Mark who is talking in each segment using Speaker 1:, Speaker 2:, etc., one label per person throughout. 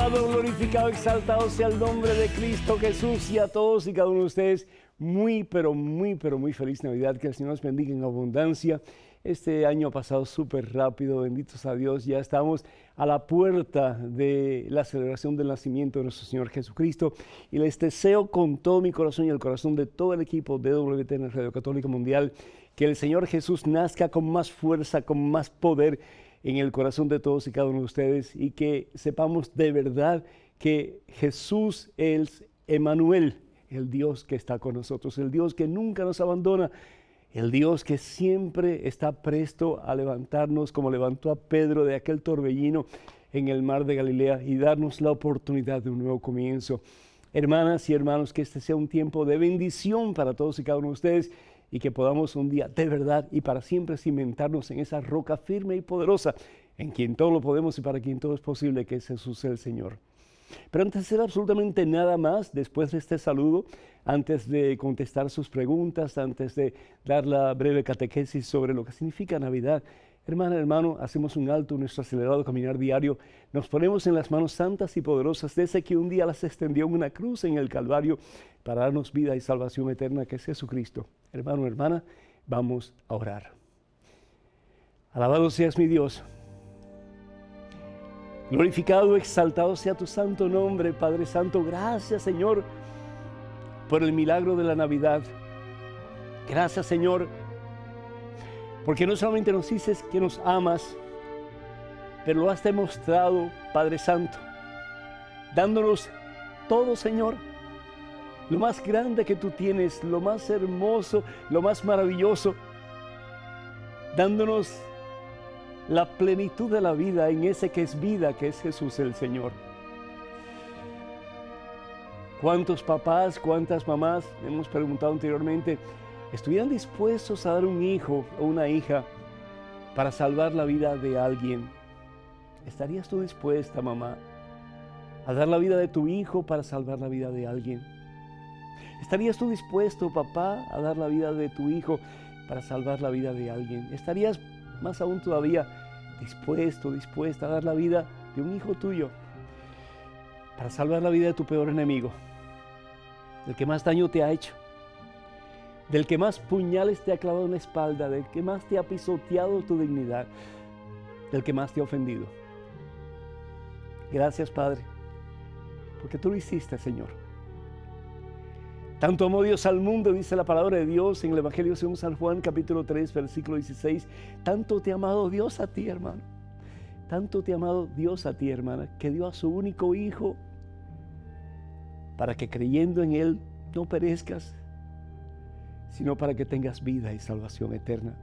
Speaker 1: Alabado, glorificado, exaltado sea el nombre de Cristo Jesús, y a todos y cada uno de ustedes muy feliz Navidad. Que el Señor nos bendiga en abundancia. Este año ha pasado súper rápido, benditos a Dios. Ya estamos a la puerta de la celebración del nacimiento de nuestro Señor Jesucristo, y les deseo con todo mi corazón y el corazón de todo el equipo de WTN Radio Católica Mundial que el Señor Jesús nazca con más fuerza, con más poder en el corazón de todos y cada uno de ustedes, y que sepamos de verdad que Jesús es Emmanuel, el Dios que está con nosotros, el Dios que nunca nos abandona, el Dios que siempre está presto a levantarnos, como levantó a Pedro de aquel torbellino en el mar de Galilea, y darnos la oportunidad de un nuevo comienzo. Hermanas y hermanos, que este sea un tiempo de bendición para todos y cada uno de ustedes, y que podamos un día de verdad y para siempre cimentarnos en esa roca firme y poderosa, en quien todo lo podemos y para quien todo es posible, que es Jesús el Señor. Pero antes de hacer absolutamente nada más, después de este saludo, antes de contestar sus preguntas, antes de dar la breve catequesis sobre lo que significa Navidad, hermana, hermano, hacemos un alto en nuestro acelerado caminar diario, nos ponemos en las manos santas y poderosas de ese que un día las extendió en una cruz en el Calvario para darnos vida y salvación eterna, que es Jesucristo. Hermano, hermana, vamos a orar. Alabado seas mi Dios. Glorificado, exaltado sea tu santo nombre, Padre Santo. Gracias, Señor, por el milagro de la Navidad. Gracias, Señor, porque no solamente nos dices que nos amas, pero lo has demostrado, Padre Santo, dándonos todo, Señor, lo más grande que tú tienes, lo más hermoso, lo más maravilloso, dándonos la plenitud de la vida en ese que es vida, que es Jesús el Señor. ¿Cuántos papás, cuántas mamás, hemos preguntado anteriormente, estuvieran dispuestos a dar un hijo o una hija para salvar la vida de alguien? ¿Estarías tú dispuesta, mamá, a dar la vida de tu hijo para salvar la vida de alguien? ¿Estarías tú dispuesto, papá, a dar la vida de tu hijo para salvar la vida de alguien? ¿Estarías más aún todavía dispuesta a dar la vida de un hijo tuyo para salvar la vida de tu peor enemigo, del que más daño te ha hecho, del que más puñales te ha clavado en la espalda, del que más te ha pisoteado tu dignidad, del que más te ha ofendido? Gracias, Padre, porque tú lo hiciste, Señor. Tanto amó Dios al mundo, dice la palabra de Dios en el Evangelio según San Juan, capítulo 3, versículo 16. Tanto te ha amado Dios a ti, hermano. Tanto te ha amado Dios a ti, hermana, que dio a su único Hijo para que creyendo en Él no perezcas, sino para que tengas vida y salvación eterna.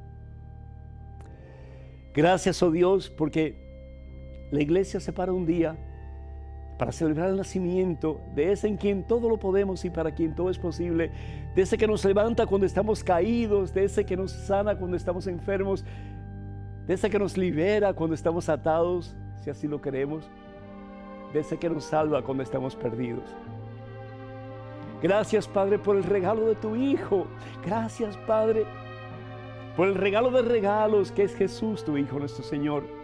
Speaker 1: Gracias, oh Dios, porque la iglesia separa un día para celebrar el nacimiento de ese en quien todo lo podemos y para quien todo es posible, de ese que nos levanta cuando estamos caídos, de ese que nos sana cuando estamos enfermos, de ese que nos libera cuando estamos atados, si así lo queremos, de ese que nos salva cuando estamos perdidos. Gracias, Padre, por el regalo de tu Hijo. Gracias, Padre, por el regalo de regalos que es Jesús, tu Hijo, nuestro Señor.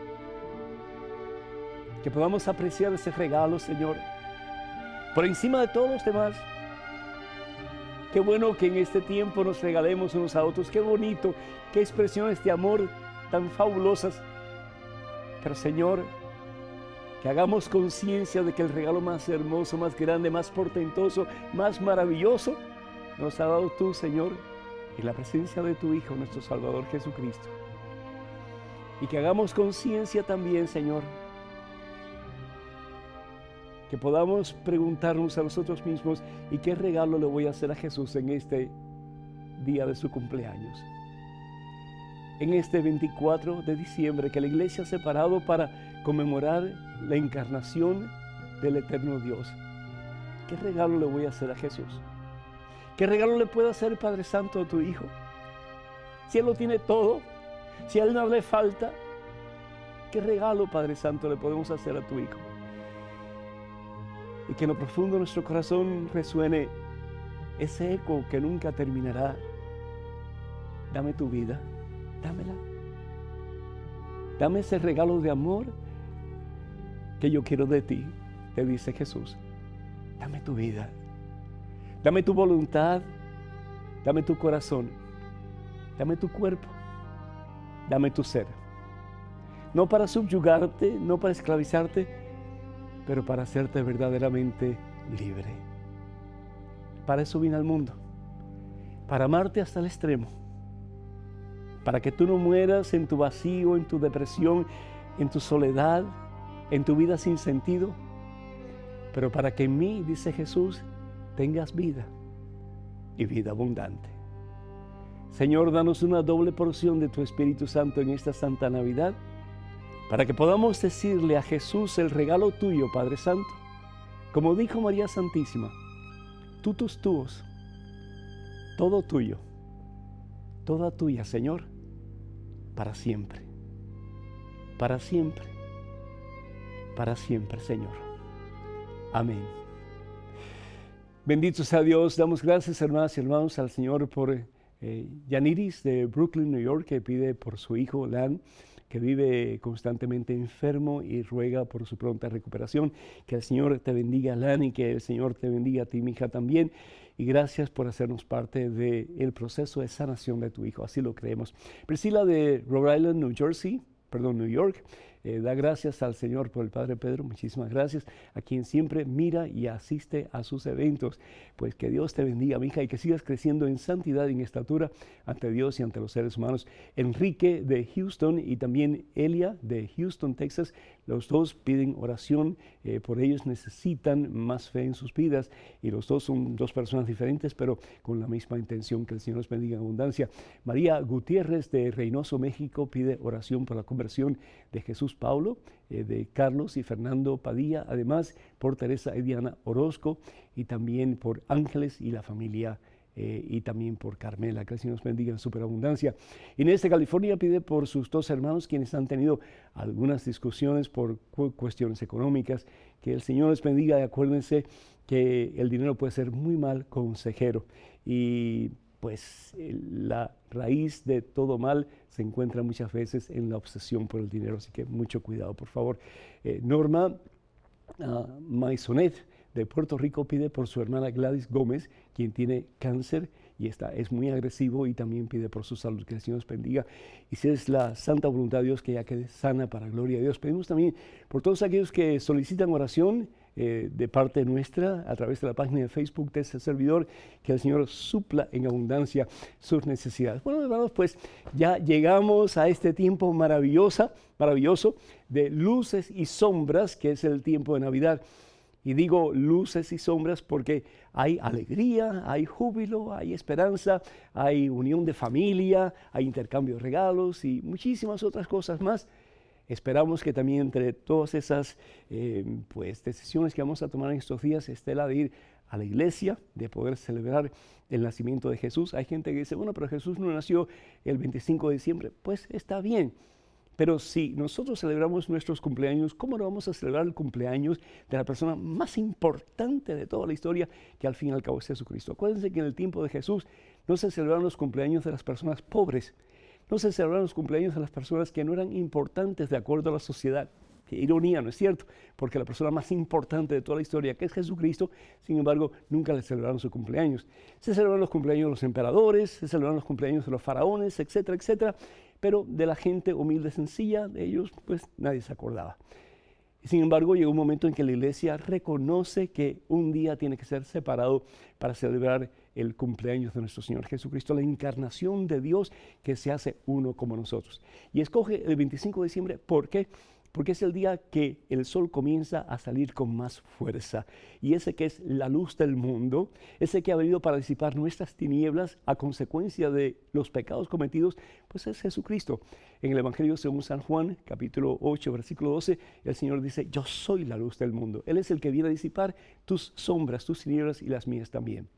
Speaker 1: Que podamos apreciar ese regalo, Señor, por encima de todos los demás. Qué bueno que en este tiempo nos regalemos unos a otros. Qué bonito, qué expresiones de amor tan fabulosas. Pero, Señor, que hagamos conciencia de que el regalo más hermoso, más grande, más portentoso, más maravilloso, nos ha dado tú, Señor, en la presencia de tu Hijo, nuestro Salvador Jesucristo. Y que hagamos conciencia también, Señor, que podamos preguntarnos a nosotros mismos: ¿y qué regalo le voy a hacer a Jesús en este día de su cumpleaños? En este 24 de diciembre que la iglesia ha separado para conmemorar la encarnación del eterno Dios. ¿Qué regalo le voy a hacer a Jesús? ¿Qué regalo le puedo hacer, Padre Santo, a tu Hijo? Si Él lo tiene todo, si a Él no le falta, ¿qué regalo, Padre Santo, le podemos hacer a tu Hijo? Y que en lo profundo de nuestro corazón resuene ese eco que nunca terminará: dame tu vida, dámela. Dame ese regalo de amor que yo quiero de ti. te dice Jesús, dame tu vida, dame tu voluntad, dame tu corazón, dame tu cuerpo, dame tu ser. No para subyugarte, no para esclavizarte, pero para hacerte verdaderamente libre. Para eso vine al mundo, para amarte hasta el extremo, para que tú no mueras en tu vacío, en tu depresión, en tu soledad, en tu vida sin sentido, pero para que en mí, dice Jesús, tengas vida y vida abundante. Señor, danos una doble porción de tu Espíritu Santo en esta Santa Navidad, para que podamos decirle a Jesús el regalo tuyo, Padre Santo, como dijo María Santísima, tutus tuos, todo tuyo, toda tuya, Señor, para siempre, para siempre, para siempre, Señor. Amén. Bendito sea Dios. Damos gracias, hermanas y hermanos, al Señor por Yaniris de Brooklyn, New York, que pide por su hijo, Lan, que vive constantemente enfermo y ruega por su pronta recuperación. Que el Señor te bendiga, Lan, y que el Señor te bendiga a ti, mi hija, también. Y gracias por hacernos parte del proceso de sanación de tu hijo. Así lo creemos. Priscila de Rhode Island, New York, da gracias al Señor por el Padre Pedro. Muchísimas gracias a quien siempre mira y asiste a sus eventos. Pues que Dios te bendiga, mi hija, y que sigas creciendo en santidad y en estatura ante Dios y ante los seres humanos. Enrique de Houston y también Elia de Houston, Texas, los dos piden oración por ellos. Necesitan más fe en sus vidas y los dos son dos personas diferentes, pero con la misma intención. Que el Señor los bendiga en abundancia. María Gutiérrez de Reynoso, México, pide oración por la conversión de Jesús Paulo, de Carlos y Fernando Padilla, además por Teresa y Diana Orozco, y también por Ángeles y la familia, y también por Carmela. Que el Señor nos bendiga en superabundancia. Inés de California pide por sus dos hermanos, quienes han tenido algunas discusiones por cuestiones económicas. Que el Señor les bendiga, y acuérdense que el dinero puede ser muy mal consejero, y pues la raíz de todo mal se encuentra muchas veces en la obsesión por el dinero, así que mucho cuidado, por favor. Norma Maisonet de Puerto Rico pide por su hermana Gladys Gómez, quien tiene cáncer y es muy agresivo, y también pide por su salud. Que el Señor nos bendiga, y si es la santa voluntad de Dios, que ella quede sana para gloria de Dios. Pedimos también por todos aquellos que solicitan oración de parte nuestra a través de la página de Facebook de este servidor, que el Señor supla en abundancia sus necesidades. Bueno, hermanos, pues ya llegamos a este tiempo maravilloso de luces y sombras, que es el tiempo de Navidad. Y digo luces y sombras porque hay alegría, hay júbilo, hay esperanza, hay unión de familia, hay intercambio de regalos y muchísimas otras cosas más. Esperamos que también entre todas esas decisiones que vamos a tomar en estos días esté la de ir a la iglesia, de poder celebrar el nacimiento de Jesús. Hay gente que dice, bueno, pero Jesús no nació el 25 de diciembre. Pues está bien. Pero si nosotros celebramos nuestros cumpleaños, ¿cómo no vamos a celebrar el cumpleaños de la persona más importante de toda la historia, que al fin y al cabo es Jesucristo? Acuérdense que en el tiempo de Jesús no se celebraron los cumpleaños de las personas pobres, no se celebraron los cumpleaños de las personas que no eran importantes de acuerdo a la sociedad. Qué ironía, ¿no es cierto? Porque la persona más importante de toda la historia, que es Jesucristo, sin embargo, nunca le celebraron su cumpleaños. Se celebraron los cumpleaños de los emperadores, se celebraron los cumpleaños de los faraones, etcétera, etcétera, pero de la gente humilde, sencilla, de ellos, pues nadie se acordaba. Y sin embargo, llegó un momento en que la iglesia reconoce que un día tiene que ser separado para celebrar el cumpleaños de nuestro Señor Jesucristo, la encarnación de Dios que se hace uno como nosotros. Y escoge el 25 de diciembre, ¿por qué? Porque es el día que el sol comienza a salir con más fuerza. Y ese que es la luz del mundo, ese que ha venido para disipar nuestras tinieblas a consecuencia de los pecados cometidos, pues es Jesucristo. En el Evangelio según San Juan, capítulo 8, versículo 12, el Señor dice, yo soy la luz del mundo. Él es el que viene a disipar tus sombras, tus tinieblas y las mías también.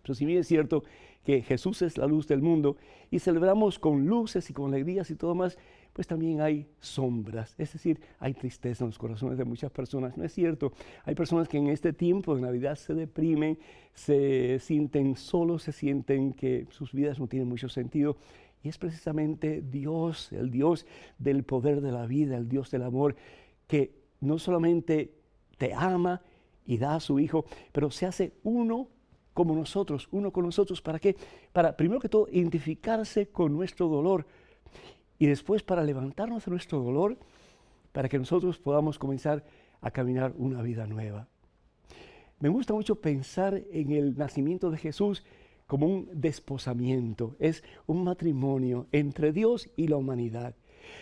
Speaker 1: Pero si bien es cierto que Jesús es la luz del mundo y celebramos con luces y con alegrías y todo más, pues también hay sombras, es decir, hay tristeza en los corazones de muchas personas, ¿no es cierto? Hay personas que en este tiempo de Navidad se deprimen, se sienten solos, se sienten que sus vidas no tienen mucho sentido, y es precisamente Dios, el Dios del poder de la vida, el Dios del amor, que no solamente te ama y da a su Hijo, pero se hace uno como nosotros, uno con nosotros. ¿Para qué? Para, primero que todo, identificarse con nuestro dolor y después para levantarnos de nuestro dolor, para que nosotros podamos comenzar a caminar una vida nueva. Me gusta mucho pensar en el nacimiento de Jesús como un desposamiento, es un matrimonio entre Dios y la humanidad.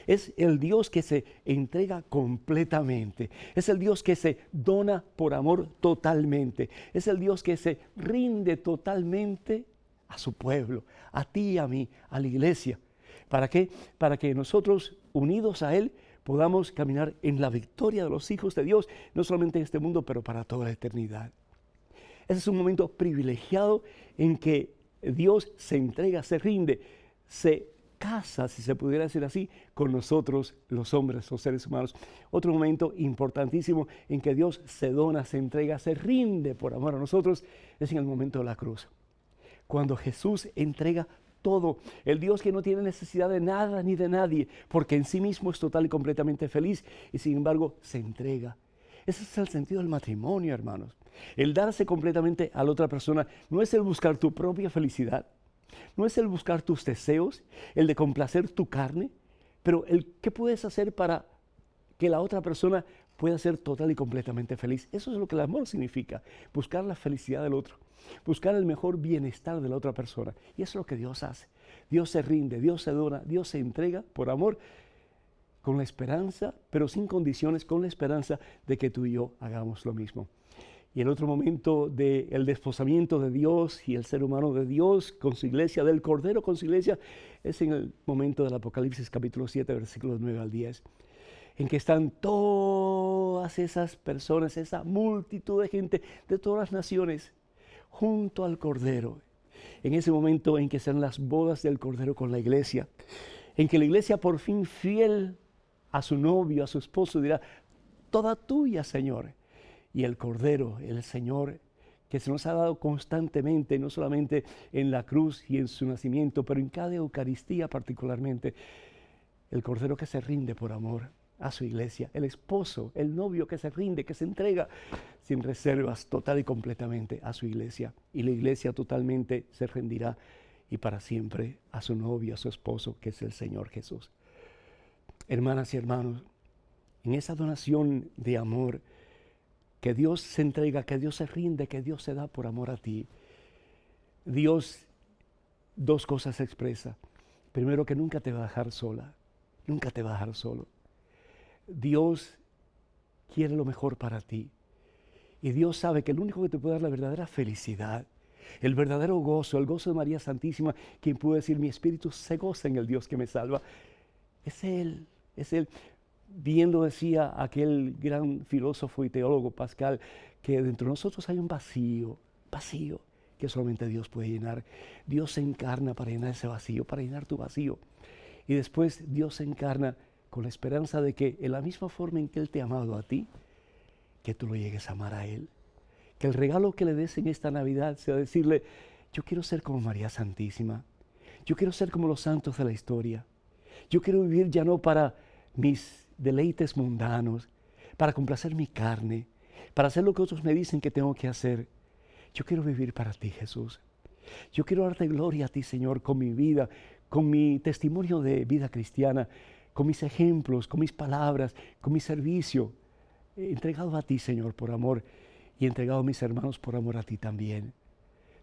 Speaker 1: Es el Dios que se entrega completamente, es el Dios que se dona por amor totalmente, es el Dios que se rinde totalmente a su pueblo, a ti y a mí, a la iglesia. ¿Para qué? Para que nosotros, unidos a Él, podamos caminar en la victoria de los hijos de Dios, no solamente en este mundo, pero para toda la eternidad. Ese es un momento privilegiado en que Dios se entrega, se rinde, se casa, si se pudiera decir así, con nosotros, los hombres, los seres humanos. Otro momento importantísimo en que Dios se dona, se entrega, se rinde por amor a nosotros, es en el momento de la cruz. Cuando Jesús entrega todo, el Dios que no tiene necesidad de nada ni de nadie, porque en sí mismo es total y completamente feliz, y sin embargo se entrega. Ese es el sentido del matrimonio, hermanos. El darse completamente a la otra persona no es el buscar tu propia felicidad, no es el buscar tus deseos, el de complacer tu carne, pero el qué puedes hacer para que la otra persona pueda ser total y completamente feliz. Eso es lo que el amor significa, buscar la felicidad del otro, buscar el mejor bienestar de la otra persona. Y eso es lo que Dios hace. Dios se rinde, Dios se dona, Dios se entrega por amor, con la esperanza, pero sin condiciones, con la esperanza de que tú y yo hagamos lo mismo. Y el otro momento del desposamiento de Dios y el ser humano de Dios con su iglesia, del Cordero con su iglesia, es en el momento del Apocalipsis capítulo 7, versículos 9 al 10, en que están todas esas personas, esa multitud de gente de todas las naciones, junto al Cordero. En ese momento en que serán las bodas del Cordero con la iglesia, en que la iglesia por fin fiel a su novio, a su esposo, dirá, toda tuya, Señor. Y el Cordero, el Señor, que se nos ha dado constantemente, no solamente en la cruz y en su nacimiento, pero en cada Eucaristía particularmente, el Cordero que se rinde por amor a su iglesia, el esposo, el novio que se rinde, que se entrega sin reservas total y completamente a su iglesia. Y la iglesia totalmente se rendirá y para siempre a su novio, a su esposo, que es el Señor Jesús. Hermanas y hermanos, en esa donación de amor, que Dios se entrega, que Dios se rinde, que Dios se da por amor a ti, Dios dos cosas expresa. Primero, que nunca te va a dejar sola, nunca te va a dejar solo. Dios quiere lo mejor para ti. Y Dios sabe que el único que te puede dar la verdadera felicidad, el verdadero gozo, el gozo de María Santísima, quien pudo decir, mi espíritu se goza en el Dios que me salva, es Él, es Él. Bien lo decía aquel gran filósofo y teólogo Pascal, que dentro de nosotros hay un vacío que solamente Dios puede llenar. Dios se encarna para llenar ese vacío, para llenar tu vacío. Y después Dios se encarna con la esperanza de que en la misma forma en que Él te ha amado a ti, que tú lo llegues a amar a Él. Que el regalo que le des en esta Navidad sea decirle, yo quiero ser como María Santísima, yo quiero ser como los santos de la historia, yo quiero vivir ya no para mis deleites mundanos, para complacer mi carne, para hacer lo que otros me dicen que tengo que hacer. Yo quiero vivir para ti, Jesús. Yo quiero darte gloria a ti, Señor, con mi vida, con mi testimonio de vida cristiana, con mis ejemplos, con mis palabras, con mi servicio, entregado a ti, Señor, por amor, y entregado a mis hermanos por amor a ti también.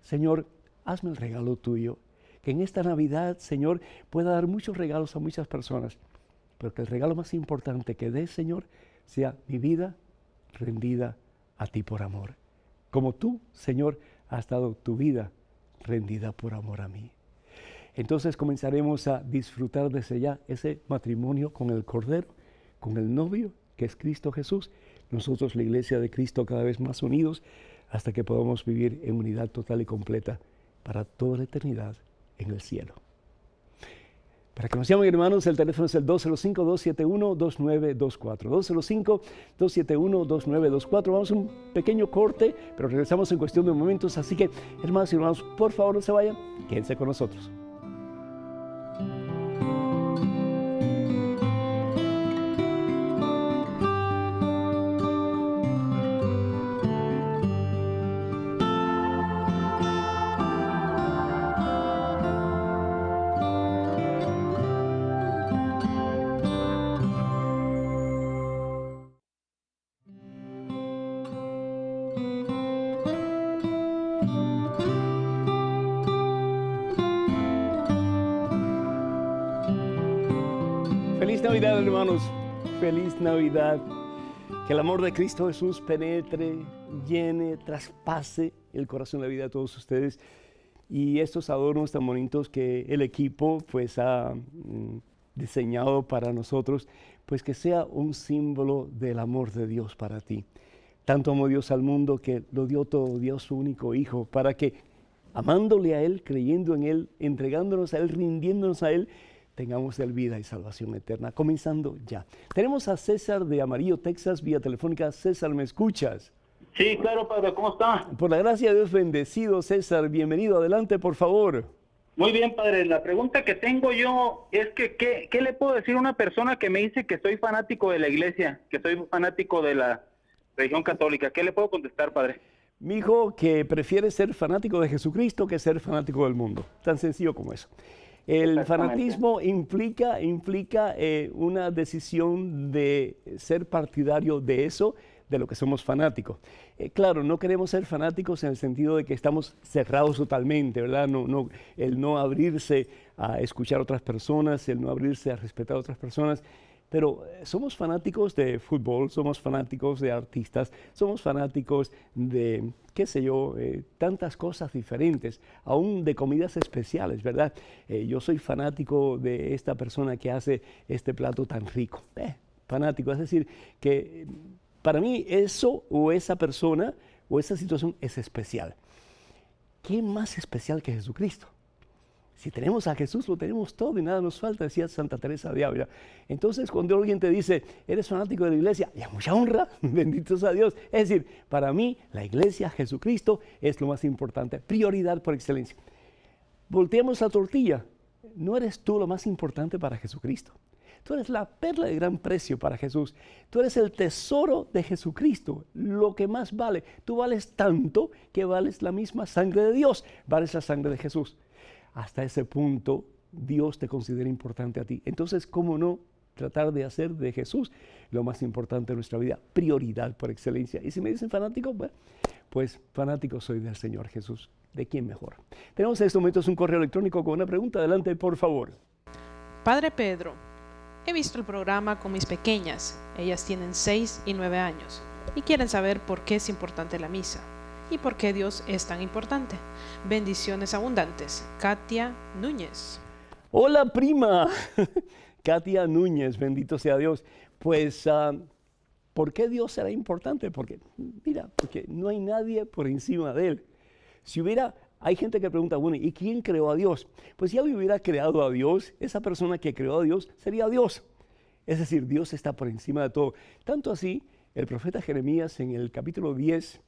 Speaker 1: Señor, hazme el regalo tuyo, que en esta Navidad, Señor, pueda dar muchos regalos a muchas personas, pero que el regalo más importante que des, Señor, sea mi vida rendida a ti por amor. Como tú, Señor, has dado tu vida rendida por amor a mí. Entonces comenzaremos a disfrutar desde ya ese matrimonio con el Cordero, con el novio, que es Cristo Jesús. Nosotros, la Iglesia de Cristo, cada vez más unidos, hasta que podamos vivir en unidad total y completa para toda la eternidad en el cielo. Para que nos llamen, hermanos, el teléfono es el 205-271-2924. 205-271-2924. Vamos a un pequeño corte, pero regresamos en cuestión de momentos. Así que, hermanos y hermanos, por favor no se vayan, quédense con nosotros. Feliz Navidad, hermanos. Feliz Navidad. Que el amor de Cristo Jesús penetre, llene, traspase el corazón de la vida de todos ustedes. Y estos adornos tan bonitos que el equipo pues ha diseñado para nosotros, pues que sea un símbolo del amor de Dios para ti. Tanto amó Dios al mundo que lo dio todo, dio su único Hijo, para que amándole a Él, creyendo en Él, entregándonos a Él, rindiéndonos a Él, tengamos de Él vida y salvación eterna. Comenzando ya. Tenemos a César de Amarillo, Texas, vía telefónica. César, ¿me escuchas?
Speaker 2: Sí, claro, padre, ¿cómo está?
Speaker 1: Por la gracia de Dios, bendecido, César. Bienvenido, adelante, por favor.
Speaker 2: Muy bien, padre. La pregunta que tengo yo es que, ¿qué le puedo decir a una persona que me dice que soy fanático de la iglesia, que soy fanático de la religión católica? ¿Qué le puedo contestar, padre?
Speaker 1: Mi hijo, que prefiere ser fanático de Jesucristo que ser fanático del mundo. Tan sencillo como eso. El fanatismo implica una decisión de ser partidario de eso, de lo que somos fanáticos. Claro, no queremos ser fanáticos en el sentido de que estamos cerrados totalmente, ¿verdad? El no abrirse a escuchar a otras personas, el no abrirse a respetar a otras personas. Pero somos fanáticos de fútbol, somos fanáticos de artistas, somos fanáticos de, qué sé yo, tantas cosas diferentes, aún de comidas especiales, ¿verdad? Yo soy fanático de esta persona que hace este plato tan rico. Fanático, es decir, que para mí eso o esa persona o esa situación es especial. ¿Qué más especial que Jesucristo? Si tenemos a Jesús, lo tenemos todo y nada nos falta, decía Santa Teresa de Ávila. Entonces, cuando alguien te dice, eres fanático de la iglesia, y a mucha honra, bendito sea Dios. Es decir, para mí, la iglesia, Jesucristo, es lo más importante, prioridad por excelencia. Volteamos la tortilla. ¿No eres tú lo más importante para Jesucristo? Tú eres la perla de gran precio para Jesús. Tú eres el tesoro de Jesucristo, lo que más vale. Tú vales tanto que vales la misma sangre de Dios, vales la sangre de Jesús. Hasta ese punto Dios te considera importante a ti. Entonces, ¿cómo no tratar de hacer de Jesús lo más importante de nuestra vida? Prioridad por excelencia. Y si me dicen fanático, bueno, pues fanático soy del Señor Jesús. ¿De quién mejor? Tenemos en estos momentos un correo electrónico con una pregunta. Adelante, por favor.
Speaker 3: Padre Pedro, he visto el programa con mis pequeñas. Ellas tienen 6 y 9 años y quieren saber por qué es importante la misa. ¿Y por qué Dios es tan importante? Bendiciones abundantes. Katia Núñez.
Speaker 1: Hola, prima. Katia Núñez, bendito sea Dios. Pues, ¿por qué Dios será importante? Porque no hay nadie por encima de Él. Hay gente que pregunta, bueno, ¿y quién creó a Dios? Pues si alguien hubiera creado a Dios, esa persona que creó a Dios sería Dios. Es decir, Dios está por encima de todo. Tanto así, el profeta Jeremías en el capítulo 10,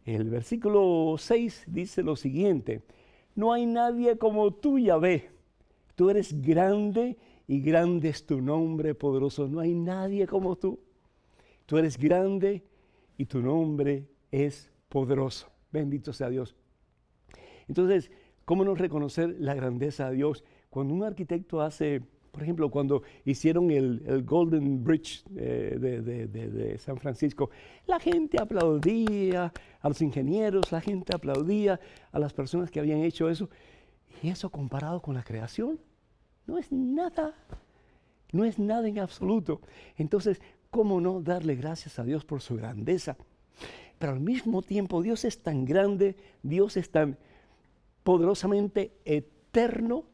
Speaker 1: el versículo 6 dice lo siguiente: no hay nadie como tú, Yahvé. Tú eres grande y grande es tu nombre poderoso. No hay nadie como tú. Tú eres grande y tu nombre es poderoso. Bendito sea Dios. Entonces, ¿cómo no reconocer la grandeza de Dios? Cuando un arquitecto hace, por ejemplo, cuando hicieron el Golden Bridge de San Francisco, la gente aplaudía a los ingenieros, la gente aplaudía a las personas que habían hecho eso. Y eso comparado con la creación, no es nada en absoluto. Entonces, ¿cómo no darle gracias a Dios por su grandeza? Pero al mismo tiempo, Dios es tan grande, Dios es tan poderosamente eterno,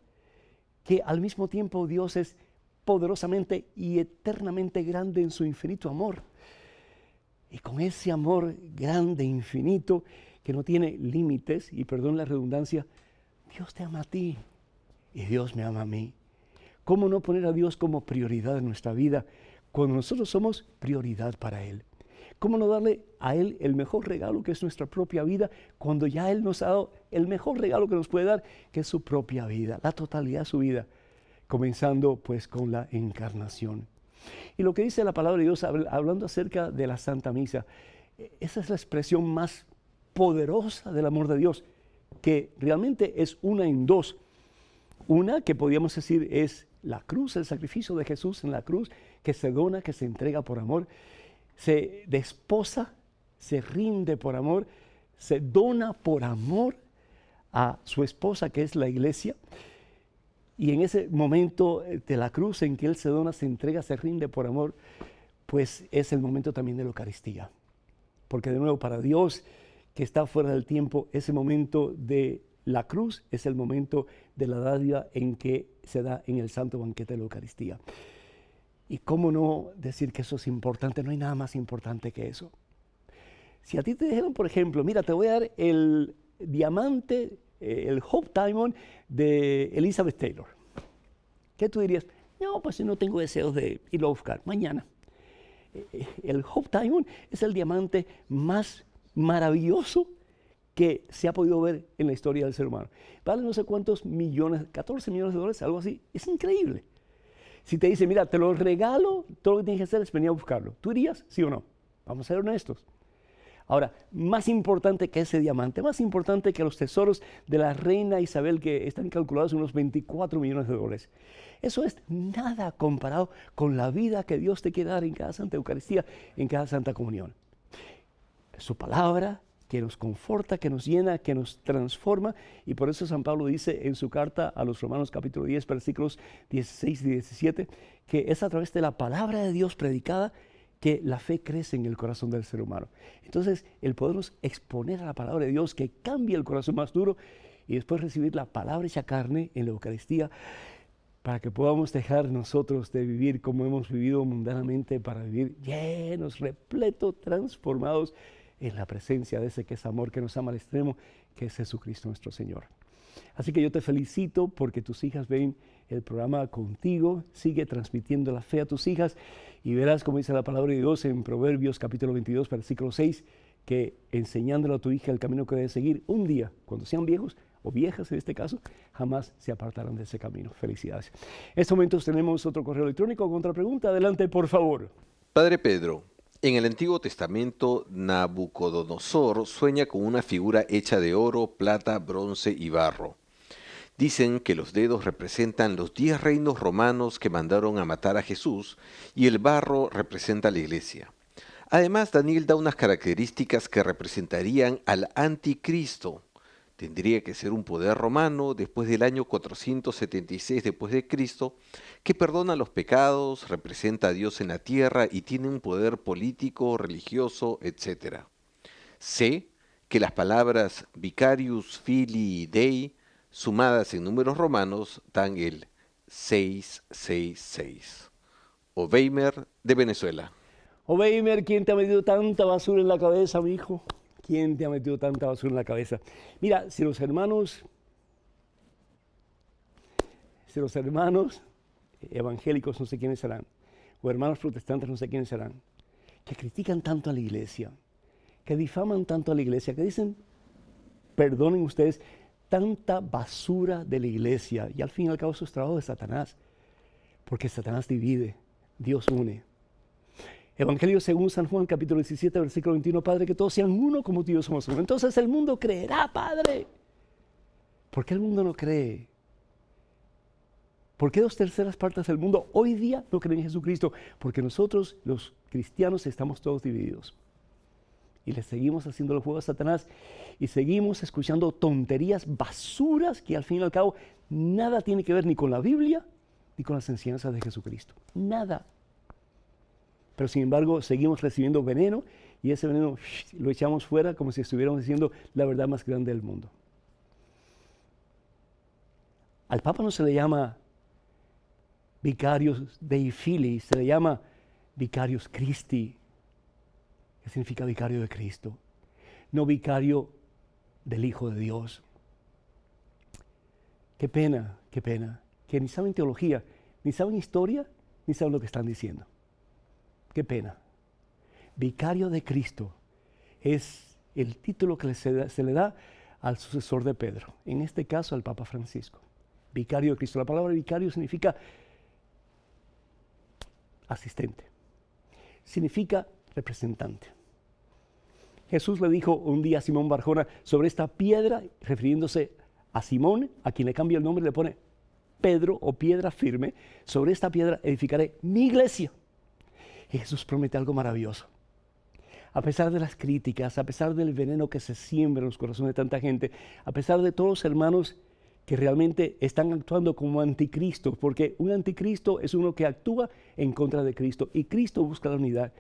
Speaker 1: que al mismo tiempo Dios es poderosamente y eternamente grande en su infinito amor. Y con ese amor grande, infinito, que no tiene límites, y perdón la redundancia, Dios te ama a ti y Dios me ama a mí. ¿Cómo no poner a Dios como prioridad en nuestra vida cuando nosotros somos prioridad para Él? ¿Cómo no darle a Él el mejor regalo que es nuestra propia vida cuando ya Él nos ha dado el mejor regalo que nos puede dar, que es su propia vida, la totalidad de su vida, comenzando pues con la encarnación? Y lo que dice la palabra de Dios hablando acerca de la Santa Misa, esa es la expresión más poderosa del amor de Dios, que realmente es una en dos. Una que podríamos decir es la cruz, el sacrificio de Jesús en la cruz, que se dona, que se entrega por amor, se desposa, se rinde por amor, se dona por amor a su esposa, que es la iglesia. Y en ese momento de la cruz en que Él se dona, se entrega, se rinde por amor, pues es el momento también de la Eucaristía. Porque de nuevo, para Dios que está fuera del tiempo, ese momento de la cruz es el momento de la dádiva en que se da en el santo banquete de la Eucaristía. Y cómo no decir que eso es importante, no hay nada más importante que eso. Si a ti te dijeron, por ejemplo, mira, te voy a dar el diamante, el Hope Diamond de Elizabeth Taylor, ¿qué tú dirías? No, pues yo no tengo deseos de irlo a buscar, mañana. El Hope Diamond es el diamante más maravilloso que se ha podido ver en la historia del ser humano. Vale no sé cuántos millones, 14 millones de dólares, algo así. Es increíble. Si te dice, mira, te lo regalo, todo lo que tienes que hacer es venir a buscarlo. ¿Tú irías? ¿Sí o no? Vamos a ser honestos. Ahora, más importante que ese diamante, más importante que los tesoros de la reina Isabel, que están calculados en unos 24 millones de dólares. Eso es nada comparado con la vida que Dios te quiere dar en cada Santa Eucaristía, en cada Santa Comunión. Su palabra, que nos conforta, que nos llena, que nos transforma. Y por eso San Pablo dice en su carta a los Romanos capítulo 10, versículos 16 y 17, que es a través de la palabra de Dios predicada que la fe crece en el corazón del ser humano. Entonces, el podernos exponer a la palabra de Dios que cambia el corazón más duro y después recibir la palabra hecha carne en la Eucaristía para que podamos dejar nosotros de vivir como hemos vivido mundanamente, para vivir llenos, repletos, transformados en la presencia de ese que es amor, que nos ama al extremo, que es Jesucristo nuestro Señor. Así que yo te felicito porque tus hijas ven el programa contigo, sigue transmitiendo la fe a tus hijas y verás, como dice la palabra de Dios en Proverbios capítulo 22, versículo 6, que enseñándole a tu hija el camino que debe seguir, un día, cuando sean viejos o viejas en este caso, jamás se apartarán de ese camino. Felicidades. En estos momentos tenemos otro correo electrónico con otra pregunta. Adelante, por favor.
Speaker 4: Padre Pedro, en el Antiguo Testamento, Nabucodonosor sueña con una figura hecha de oro, plata, bronce y barro. Dicen que los dedos representan los 10 reinos romanos que mandaron a matar a Jesús y el barro representa a la iglesia. Además, Daniel da unas características que representarían al anticristo. Tendría que ser un poder romano después del año 476 después de Cristo, que perdona los pecados, representa a Dios en la tierra y tiene un poder político, religioso, etc. Sé que las palabras vicarius filii Dei, sumadas en números romanos, dan el 666. Oveimer, de Venezuela.
Speaker 1: Oveimer, ¿quién te ha metido tanta basura en la cabeza, mi hijo? ¿Quién te ha metido tanta basura en la cabeza? Mira, si los hermanos evangélicos, no sé quiénes serán, o hermanos protestantes, no sé quiénes serán, que critican tanto a la iglesia, que difaman tanto a la iglesia, que dicen, perdonen ustedes, tanta basura de la iglesia, y al fin y al cabo eso es trabajo de Satanás, porque Satanás divide, Dios une. Evangelio según San Juan, capítulo 17, versículo 21, Padre, que todos sean uno como tú y yo somos uno. Entonces el mundo creerá, Padre. ¿Por qué el mundo no cree? ¿Por qué 2/3 partes del mundo hoy día no creen en Jesucristo? Porque nosotros, los cristianos, estamos todos divididos. Y le seguimos haciendo el juego a Satanás y seguimos escuchando tonterías, basuras, que al fin y al cabo nada tiene que ver ni con la Biblia ni con las enseñanzas de Jesucristo. Nada. Pero sin embargo seguimos recibiendo veneno y ese veneno lo echamos fuera como si estuviéramos diciendo la verdad más grande del mundo. Al Papa no se le llama vicarius Dei Filii, se le llama vicarius Christi, que significa vicario de Cristo, no vicario del Hijo de Dios. Qué pena, que ni saben teología, ni saben historia, ni saben lo que están diciendo. Qué pena. Vicario de Cristo es el título que se le da al sucesor de Pedro, en este caso al Papa Francisco. Vicario de Cristo. La palabra vicario significa asistente, significa representante. Jesús le dijo un día a Simón Barjona sobre esta piedra, refiriéndose a Simón, a quien le cambia el nombre, le pone Pedro o piedra firme, sobre esta piedra edificaré mi iglesia. Y Jesús promete algo maravilloso. A pesar de las críticas, a pesar del veneno que se siembra en los corazones de tanta gente, a pesar de todos los hermanos que realmente están actuando como anticristos, porque un anticristo es uno que actúa en contra de Cristo, y Cristo busca la unidad,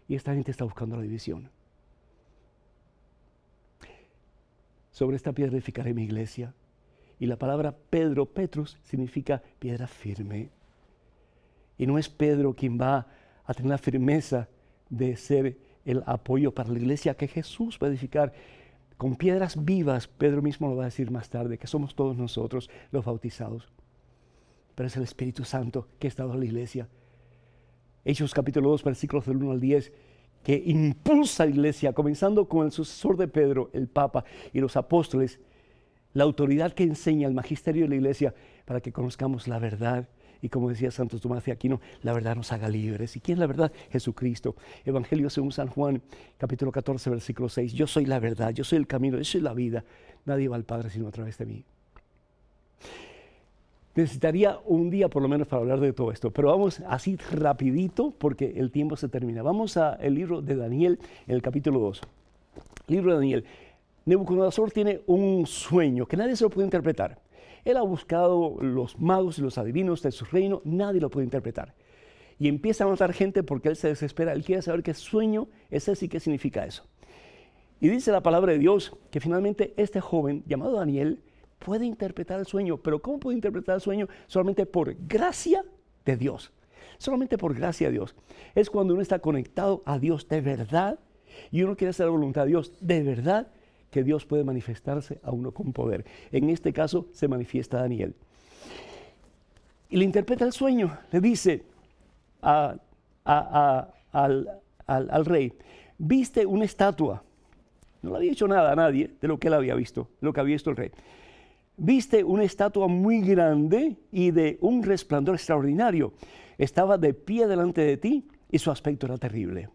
Speaker 1: y esta gente está buscando la división. Sobre esta piedra edificaré mi iglesia, y la palabra Pedro, Petrus, significa piedra firme, y no es Pedro quien va a tener la firmeza de ser el apoyo para la iglesia que Jesús va a edificar con piedras vivas. Pedro mismo lo va a decir más tarde, que somos todos nosotros los bautizados. Pero es el Espíritu Santo que ha estado en la iglesia. Hechos capítulo 2, versículos del 1 al 10, que impulsa a la iglesia, comenzando con el sucesor de Pedro, el Papa y los apóstoles, la autoridad que enseña el magisterio de la iglesia para que conozcamos la verdad. Y como decía Santo Tomás de Aquino, la verdad nos haga libres. ¿Y quién es la verdad? Jesucristo. Evangelio según San Juan, capítulo 14, versículo 6. Yo soy la verdad, yo soy el camino, yo soy la vida. Nadie va al Padre sino a través de mí. Necesitaría un día por lo menos para hablar de todo esto, pero vamos así rapidito porque el tiempo se termina. Vamos al libro de Daniel, en el capítulo 2. Libro de Daniel. Nabucodonosor tiene un sueño que nadie se lo puede interpretar. Él ha buscado los magos y los adivinos de su reino, nadie lo puede interpretar. Y empieza a matar gente porque él se desespera, él quiere saber qué sueño es ese y qué significa eso. Y dice la palabra de Dios que finalmente este joven llamado Daniel puede interpretar el sueño. Pero ¿cómo puede interpretar el sueño? Solamente por gracia de Dios. Solamente por gracia de Dios. Es cuando uno está conectado a Dios de verdad y uno quiere hacer la voluntad de Dios de verdad, que Dios puede manifestarse a uno con poder. En este caso se manifiesta Daniel. Y le interpreta el sueño, le dice al rey, viste una estatua. No le había dicho nada a nadie de lo que él había visto, lo que había visto el rey. Viste una estatua muy grande y de un resplandor extraordinario. Estaba de pie delante de ti y su aspecto era terrible.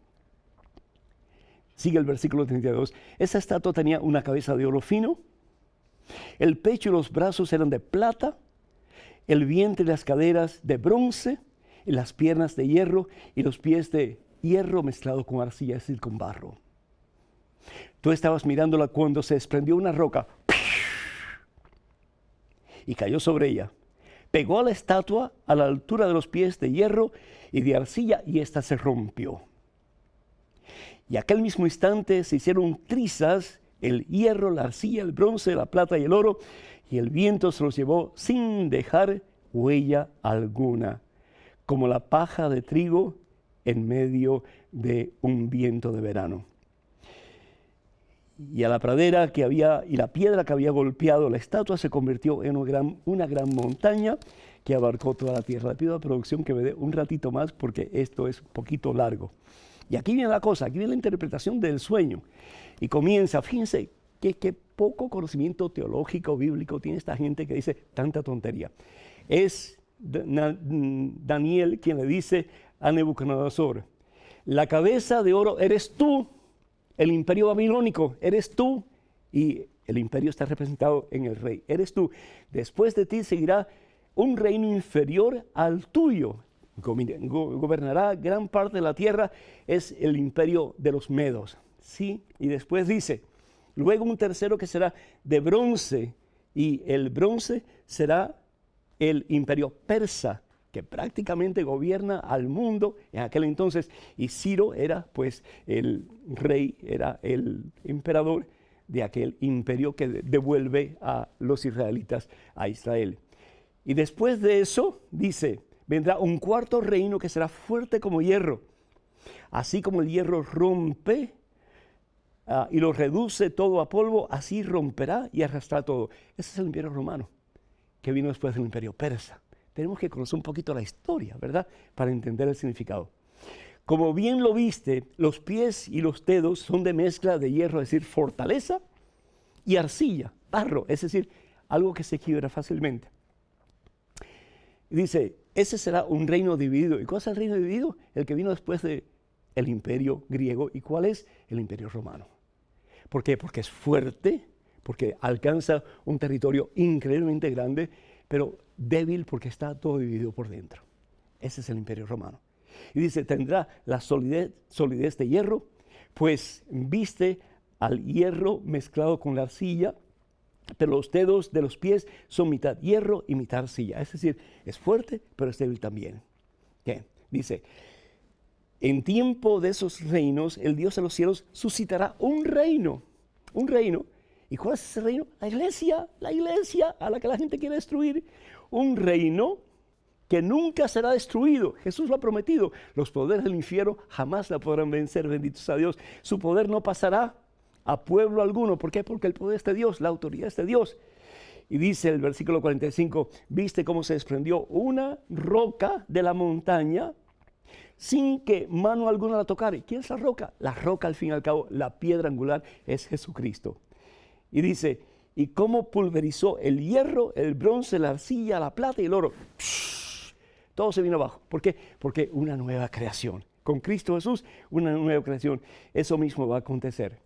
Speaker 1: Sigue el versículo 32. Esa estatua tenía una cabeza de oro fino, el pecho y los brazos eran de plata, el vientre y las caderas de bronce, y las piernas de hierro y los pies de hierro mezclado con arcilla, es decir, con barro. Tú estabas mirándola cuando se desprendió una roca y cayó sobre ella. Pegó a la estatua a la altura de los pies de hierro y de arcilla, y ésta se rompió. Y aquel mismo instante se hicieron trizas el hierro, la arcilla, el bronce, la plata y el oro, y el viento se los llevó sin dejar huella alguna, como la paja de trigo en medio de un viento de verano. Y a la pradera que había y la piedra que había golpeado la estatua se convirtió en una gran montaña que abarcó toda la tierra. Le pido a la producción que me dé un ratito más porque esto es un poquito largo. Y aquí viene la cosa, aquí viene la interpretación del sueño. Y comienza, fíjense, qué poco conocimiento teológico, bíblico tiene esta gente que dice tanta tontería. Es Daniel quien le dice a Nabucodonosor, la cabeza de oro eres tú, el imperio babilónico eres tú, y el imperio está representado en el rey, eres tú. Después de ti seguirá un reino inferior al tuyo. Gobernará gran parte de la tierra, es el imperio de los medos. ¿Sí? Y después dice, luego un tercero que será de bronce, y el bronce será el imperio persa, que prácticamente gobierna al mundo en aquel entonces, y Ciro era pues el rey, era el emperador de aquel imperio que devuelve a los israelitas a Israel. Y después de eso dice, vendrá un cuarto reino que será fuerte como hierro. Así como el hierro rompe y lo reduce todo a polvo, así romperá y arrastrará todo. Ese es el imperio romano, que vino después del imperio persa. Tenemos que conocer un poquito la historia, ¿verdad? Para entender el significado. Como bien lo viste, los pies y los dedos son de mezcla de hierro, es decir, fortaleza, y arcilla, barro, es decir, algo que se quiebra fácilmente. Dice, ese será un reino dividido. ¿Y cuál es el reino dividido? El que vino después del imperio griego. ¿Y cuál es? El imperio romano. ¿Por qué? Porque es fuerte, porque alcanza un territorio increíblemente grande, pero débil porque está todo dividido por dentro. Ese es el imperio romano. Y dice, tendrá la solidez de hierro, pues viste al hierro mezclado con la arcilla, pero los dedos de los pies son mitad hierro y mitad arcilla. Es decir, es fuerte, pero es débil también. ¿Qué? Dice, en tiempo de esos reinos, el Dios de los cielos suscitará un reino. Un reino. ¿Y cuál es ese reino? La iglesia a la que la gente quiere destruir. Un reino que nunca será destruido. Jesús lo ha prometido. Los poderes del infierno jamás la podrán vencer, benditos a Dios. Su poder no pasará a pueblo alguno. ¿Por qué? Porque el poder es de Dios, la autoridad es de Dios. Y dice el versículo 45, ¿viste cómo se desprendió una roca de la montaña sin que mano alguna la tocara? ¿Quién es la roca? La roca, al fin y al cabo, la piedra angular es Jesucristo. Y dice, ¿y cómo pulverizó el hierro, el bronce, la arcilla, la plata y el oro? Todo se vino abajo. ¿Por qué? Porque una nueva creación. Con Cristo Jesús, una nueva creación. Eso mismo va a acontecer.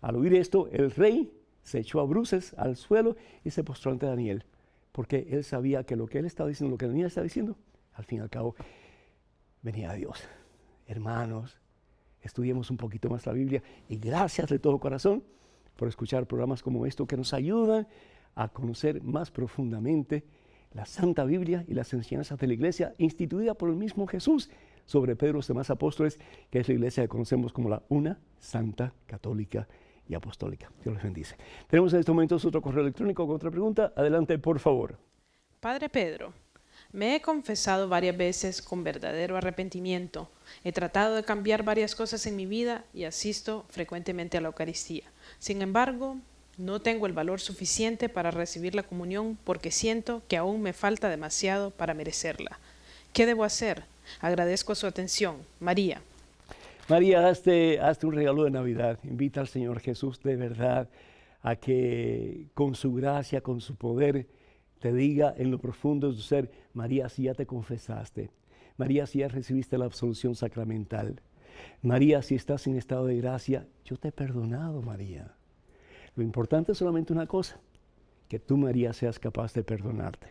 Speaker 1: Al oír esto, el rey se echó a bruces al suelo y se postró ante Daniel. Porque él sabía que lo que él estaba diciendo, lo que Daniel estaba diciendo, al fin y al cabo, venía de Dios. Hermanos, estudiemos un poquito más la Biblia y gracias de todo corazón por escuchar programas como esto que nos ayudan a conocer más profundamente la Santa Biblia y las enseñanzas de la iglesia instituida por el mismo Jesús sobre Pedro y los demás apóstoles, que es la iglesia que conocemos como la una santa, católica y apostólica. Dios les bendice. Tenemos en estos momentos otro correo electrónico con otra pregunta. Adelante, por favor.
Speaker 3: Padre Pedro, me he confesado varias veces con verdadero arrepentimiento. He tratado de cambiar varias cosas en mi vida y asisto frecuentemente a la Eucaristía. Sin embargo, no tengo el valor suficiente para recibir la comunión porque siento que aún me falta demasiado para merecerla. ¿Qué debo hacer? Agradezco su atención. María.
Speaker 1: María, hazte un regalo de Navidad. Invita al Señor Jesús de verdad a que con su gracia, con su poder, te diga en lo profundo de tu ser, María, si ya te confesaste. María, si ya recibiste la absolución sacramental. María, si estás en estado de gracia, yo te he perdonado, María. Lo importante es solamente una cosa, que tú, María, seas capaz de perdonarte.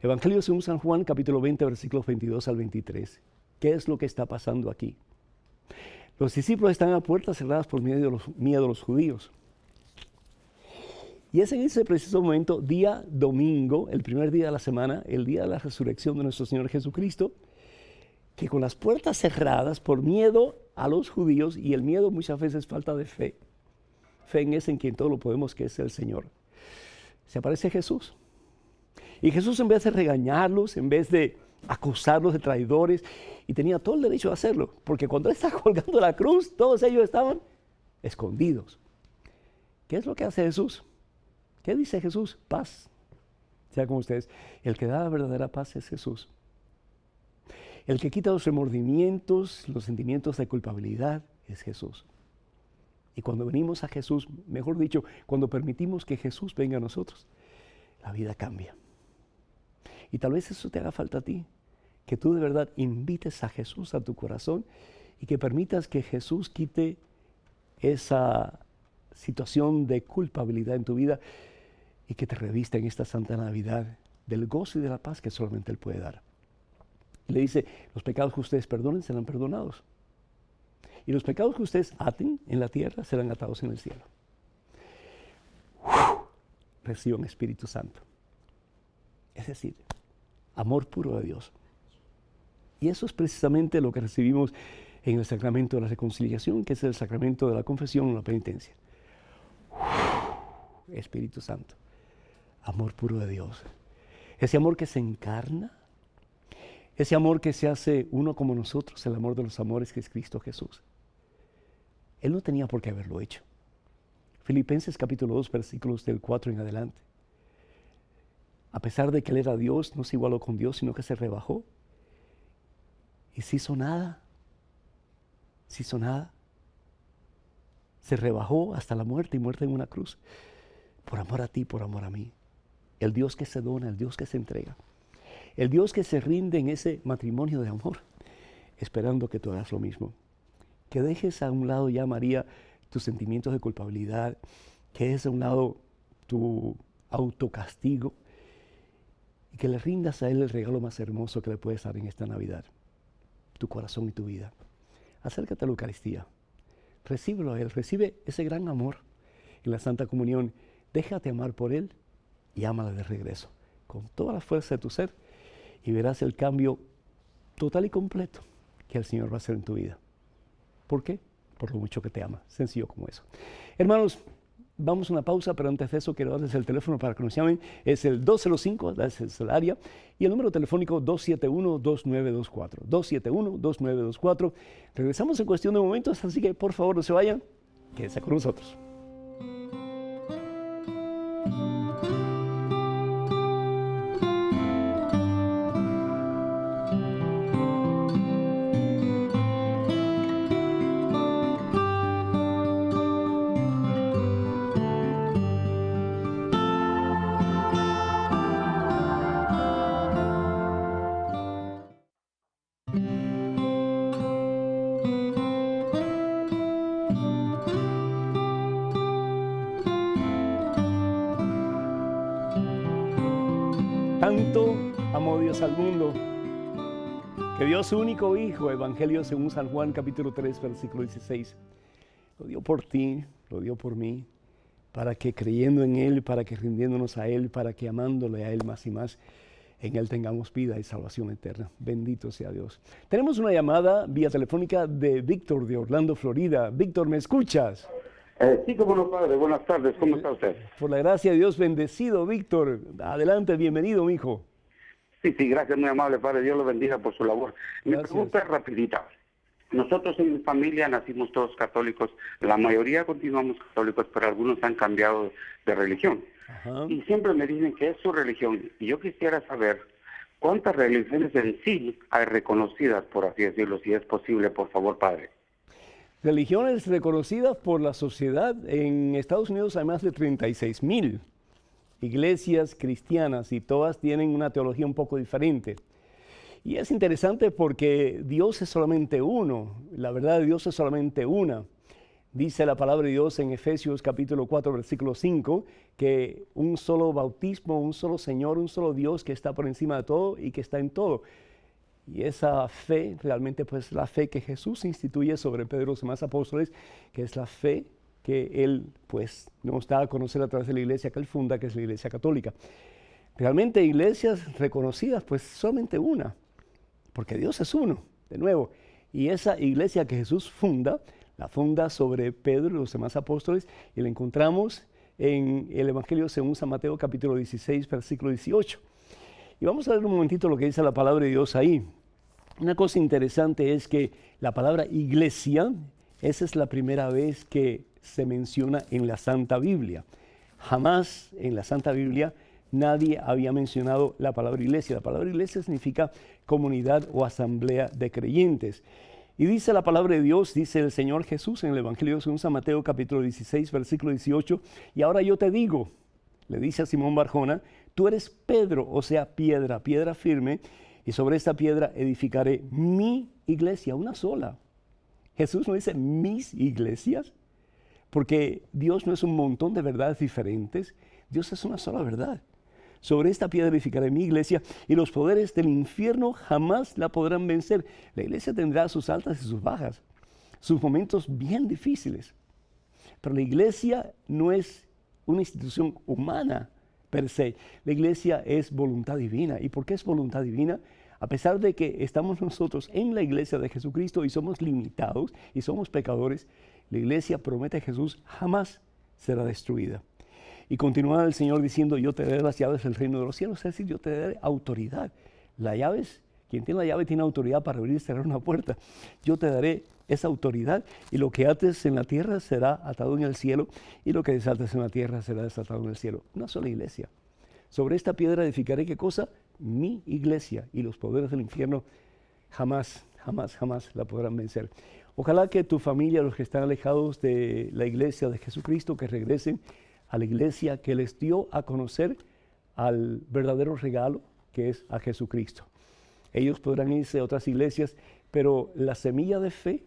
Speaker 1: Evangelio según San Juan, capítulo 20, versículos 22 al 23. ¿Qué es lo que está pasando aquí? Los discípulos están a puertas cerradas por miedo de los judíos. Y es en ese preciso momento, día domingo, el primer día de la semana, el día de la resurrección de nuestro Señor Jesucristo, que con las puertas cerradas por miedo a los judíos, y el miedo muchas veces es falta de fe. Fe en ese en quien todo lo podemos, que es el Señor. Se aparece Jesús. Y Jesús, en vez de regañarlos, en vez de acusarlos de traidores, y tenía todo el derecho de hacerlo, porque cuando Él estaba colgando la cruz, todos ellos estaban escondidos. ¿Qué es lo que hace Jesús? ¿Qué dice Jesús? Paz sea con ustedes. El que da la verdadera paz es Jesús. El que quita los remordimientos, los sentimientos de culpabilidad, es Jesús. Y cuando venimos a Jesús, mejor dicho, cuando permitimos que Jesús venga a nosotros, la vida cambia. Y tal vez eso te haga falta a ti, que tú de verdad invites a Jesús a tu corazón y que permitas que Jesús quite esa situación de culpabilidad en tu vida y que te revista en esta Santa Navidad del gozo y de la paz que solamente Él puede dar. Le dice, los pecados que ustedes perdonen serán perdonados. Y los pecados que ustedes aten en la tierra serán atados en el cielo. Reciban Espíritu Santo. Es decir, amor puro de Dios. Y eso es precisamente lo que recibimos en el sacramento de la reconciliación, que es el sacramento de la confesión o la penitencia. Espíritu Santo. Amor puro de Dios. Ese amor que se encarna. Ese amor que se hace uno como nosotros, el amor de los amores que es Cristo Jesús. Él no tenía por qué haberlo hecho. Filipenses capítulo 2, versículos del 4 en adelante. A pesar de que Él era Dios, no se igualó con Dios, sino que se rebajó. Y se hizo nada. Se hizo nada. Se rebajó hasta la muerte y muerte en una cruz. Por amor a ti, por amor a mí. El Dios que se dona, el Dios que se entrega. El Dios que se rinde en ese matrimonio de amor, esperando que tú hagas lo mismo. Que dejes a un lado ya, María, tus sentimientos de culpabilidad, que dejes a un lado tu autocastigo y que le rindas a Él el regalo más hermoso que le puedes dar en esta Navidad, tu corazón y tu vida. Acércate a la Eucaristía, recíbelo a Él, recibe ese gran amor en la Santa Comunión déjate amar por Él y ámala de regreso, con toda la fuerza de tu ser, y verás el cambio total y completo que el Señor va a hacer en tu vida. ¿Por qué? Por lo mucho que te ama. Sencillo como eso. Hermanos, vamos a una pausa, pero antes de eso quiero darles el teléfono para que nos llamen. Es el 205, es el área, y el número telefónico 271-2924. 271-2924. Regresamos en cuestión de momentos, así que por favor no se vayan, quédense con nosotros. Tanto amó Dios al mundo, que dio su único Hijo, Evangelio según San Juan, capítulo 3, versículo 16. Lo dio por ti, lo dio por mí, para que creyendo en Él, para que rindiéndonos a Él, para que amándole a Él más y más, en Él tengamos vida y salvación eterna. Bendito sea Dios. Tenemos una llamada vía telefónica de Víctor de Orlando, Florida. Víctor, ¿me escuchas?
Speaker 5: Sí, cómo no, padre. Buenas tardes. ¿Cómo está usted?
Speaker 1: Por la gracia de Dios, bendecido, Víctor. Adelante, bienvenido, mi hijo.
Speaker 5: Sí, gracias, muy amable, padre. Dios lo bendiga por su labor. Mi
Speaker 1: Gracias.
Speaker 5: pregunta es rapidita. Nosotros en mi familia nacimos todos católicos. La mayoría continuamos católicos, pero algunos han cambiado de religión.
Speaker 1: Ajá.
Speaker 5: Y siempre me dicen que es su religión. Y yo quisiera saber cuántas religiones en sí hay reconocidas, por así decirlo, si es posible, por favor, padre.
Speaker 1: Religiones reconocidas por la sociedad. En Estados Unidos hay más de 36,000 iglesias cristianas y todas tienen una teología un poco diferente. Y es interesante porque Dios es solamente uno, la verdad de Dios es solamente una. Dice la palabra de Dios en Efesios capítulo 4, versículo 5, que un solo bautismo, un solo Señor, un solo Dios que está por encima de todo y que está en todo. Y esa fe, realmente pues la fe que Jesús instituye sobre Pedro y los demás apóstoles, que es la fe que Él pues nos da a conocer a través de la iglesia que Él funda, que es la Iglesia Católica. Realmente iglesias reconocidas, pues solamente una, porque Dios es uno, de nuevo. Y esa iglesia que Jesús funda, la funda sobre Pedro y los demás apóstoles, y la encontramos en el Evangelio según San Mateo capítulo 16, versículo 18. Y vamos a ver un momentito lo que dice la palabra de Dios ahí. Una cosa interesante es que la palabra iglesia, esa es la primera vez que se menciona en la Santa Biblia. Jamás en la Santa Biblia nadie había mencionado la palabra iglesia. La palabra iglesia significa comunidad o asamblea de creyentes. Y dice la palabra de Dios, dice el Señor Jesús en el Evangelio según San Mateo capítulo 16, versículo 18, y ahora yo te digo, le dice a Simón Barjona, tú eres Pedro, o sea, piedra firme, y sobre esta piedra edificaré mi iglesia, una sola. Jesús no dice mis iglesias, porque Dios no es un montón de verdades diferentes, Dios es una sola verdad. Sobre esta piedra edificaré mi iglesia y los poderes del infierno jamás la podrán vencer. La iglesia tendrá sus altas y sus bajas, sus momentos bien difíciles, pero la iglesia no es una institución humana per se. La iglesia es voluntad divina. ¿Y por qué es voluntad divina? A pesar de que estamos nosotros en la iglesia de Jesucristo y somos limitados y somos pecadores, la iglesia, promete Jesús, jamás será destruida. Y continúa el Señor diciendo, yo te daré las llaves del reino de los cielos, es decir, yo te daré autoridad. Las llaves, quien tiene la llave tiene autoridad para abrir y cerrar una puerta. Yo te daré esa autoridad y lo que ates en la tierra será atado en el cielo y lo que desates en la tierra será desatado en el cielo. Una sola iglesia. Sobre esta piedra edificaré, ¿qué cosa? Mi iglesia, y los poderes del infierno jamás la podrán vencer. Ojalá que tu familia, los que están alejados de la iglesia de Jesucristo, que regresen a la iglesia que les dio a conocer al verdadero regalo que es a Jesucristo. Ellos podrán irse a otras iglesias, pero la semilla de fe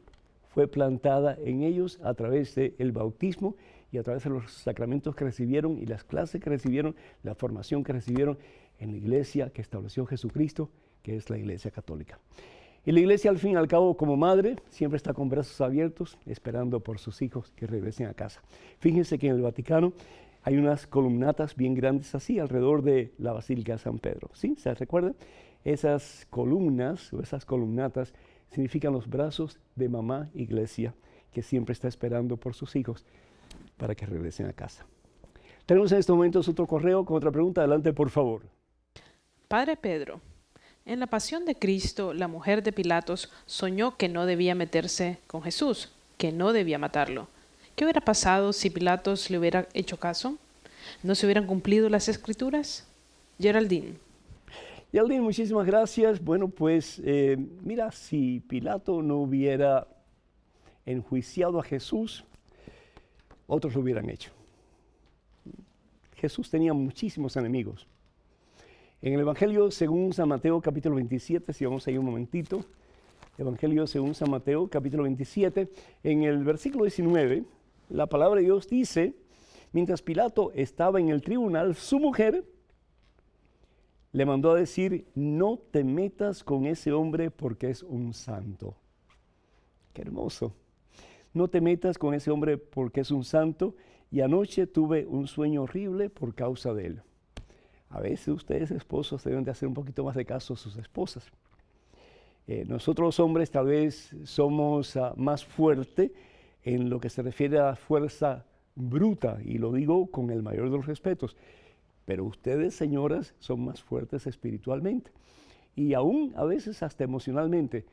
Speaker 1: fue plantada en ellos a través del bautismo y a través de los sacramentos que recibieron y las clases que recibieron, la formación que recibieron en la iglesia que estableció Jesucristo, que es la Iglesia Católica. Y la iglesia, al fin y al cabo, como madre, siempre está con brazos abiertos, esperando por sus hijos que regresen a casa. Fíjense que en el Vaticano hay unas columnatas bien grandes así alrededor de la Basílica de San Pedro. ¿Sí? ¿Se recuerdan? Esas columnas o esas columnatas significan los brazos de mamá iglesia, que siempre está esperando por sus hijos para que regresen a casa. Tenemos en estos momentos otro correo con otra pregunta. Adelante, por favor.
Speaker 3: Padre Pedro, en la pasión de Cristo, la mujer de Pilatos soñó que no debía meterse con Jesús, que no debía matarlo. ¿Qué hubiera pasado si Pilatos le hubiera hecho caso? ¿No se hubieran cumplido las Escrituras? Geraldine.
Speaker 1: Geraldine, muchísimas gracias. Bueno, pues mira, si Pilato no hubiera enjuiciado a Jesús, otros lo hubieran hecho. Jesús tenía muchísimos enemigos. En el Evangelio según San Mateo, capítulo 27, si vamos ahí un momentito, Evangelio según San Mateo, capítulo 27, en el versículo 19, la palabra de Dios dice, mientras Pilato estaba en el tribunal, su mujer le mandó a decir, no te metas con ese hombre porque es un santo. Qué hermoso. No te metas con ese hombre porque es un santo, y anoche tuve un sueño horrible por causa de él. A veces ustedes, esposos, deben de hacer un poquito más de caso a sus esposas. Nosotros los hombres tal vez somos más fuertes en lo que se refiere a fuerza bruta, y lo digo con el mayor de los respetos. Pero ustedes, señoras, son más fuertes espiritualmente y aún a veces hasta emocionalmente.